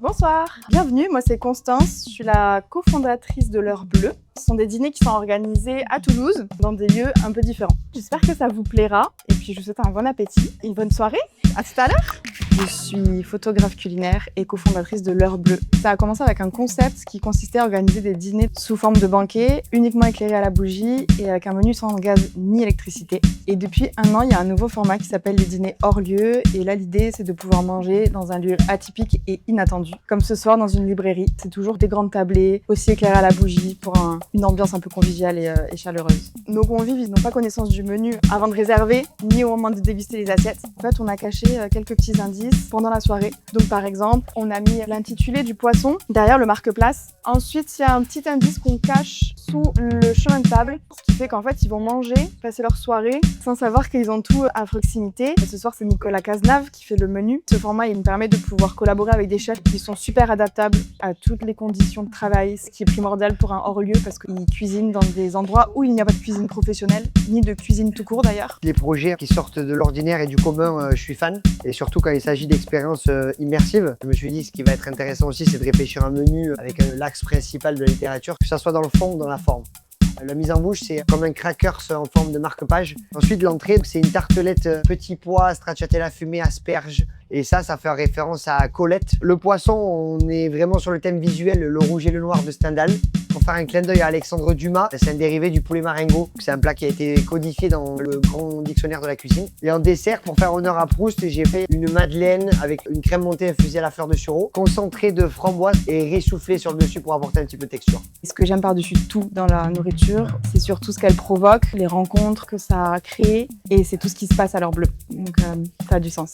Bonsoir, bienvenue, moi c'est Constance, je suis la cofondatrice de l'Heure Bleue. Ce sont des dîners qui sont organisés à Toulouse, dans des lieux un peu différents. J'espère que ça vous plaira, et puis je vous souhaite un bon appétit et une bonne soirée. À tout à l'heure. Je suis photographe culinaire et cofondatrice de l'Heure Bleue. Ça a commencé avec un concept qui consistait à organiser des dîners sous forme de banquet, uniquement éclairés à la bougie et avec un menu sans gaz ni électricité. Et depuis un an, il y a un nouveau format qui s'appelle les dîners hors lieu. Et là, l'idée, c'est de pouvoir manger dans un lieu atypique et inattendu. Comme ce soir dans une librairie. C'est toujours des grandes tablées, aussi éclairées à la bougie pour une ambiance un peu conviviale et chaleureuse. Nos convives, ils n'ont pas connaissance du menu avant de réserver, ni au moment de déguster les assiettes. En fait, on a caché quelques petits indices pendant la soirée. Donc par exemple, on a mis l'intitulé du poisson derrière le marque-place. Ensuite, il y a un petit indice qu'on cache sous le chemin de table, ce qui fait qu'en fait, ils vont manger, passer leur soirée, sans savoir qu'ils ont tout à proximité. Et ce soir, c'est Nicolas Cazenave qui fait le menu. Ce format, il me permet de pouvoir collaborer avec des chefs qui sont super adaptables à toutes les conditions de travail, ce qui est primordial pour un hors-lieu parce qu'ils cuisinent dans des endroits où il n'y a pas de cuisine professionnelle, ni de cuisine tout court d'ailleurs. Les projets qui sortent de l'ordinaire et du commun, je suis fan. Et surtout quand il s'agit d'expériences immersives. Je me suis dit, ce qui va être intéressant aussi, c'est de réfléchir un menu avec l'axe principal de la littérature, que ça soit dans le fond ou dans la forme. La mise en bouche, c'est comme un crackers en forme de marque-page. Ensuite, l'entrée, c'est une tartelette petits pois, stracciatella fumée, asperges. Et ça fait référence à Colette. Le poisson, on est vraiment sur le thème visuel, le rouge et le noir de Stendhal. Pour faire un clin d'œil à Alexandre Dumas, c'est un dérivé du poulet marengo. C'est un plat qui a été codifié dans le grand dictionnaire de la cuisine. Et en dessert, pour faire honneur à Proust, j'ai fait une madeleine avec une crème montée infusée à la fleur de sureau, concentrée de framboise et ressoufflée sur le dessus pour apporter un petit peu de texture. Ce que j'aime par-dessus tout dans la nourriture, c'est surtout ce qu'elle provoque, les rencontres que ça crée, et c'est tout ce qui se passe à l'Heure Bleue. Donc ça a du sens.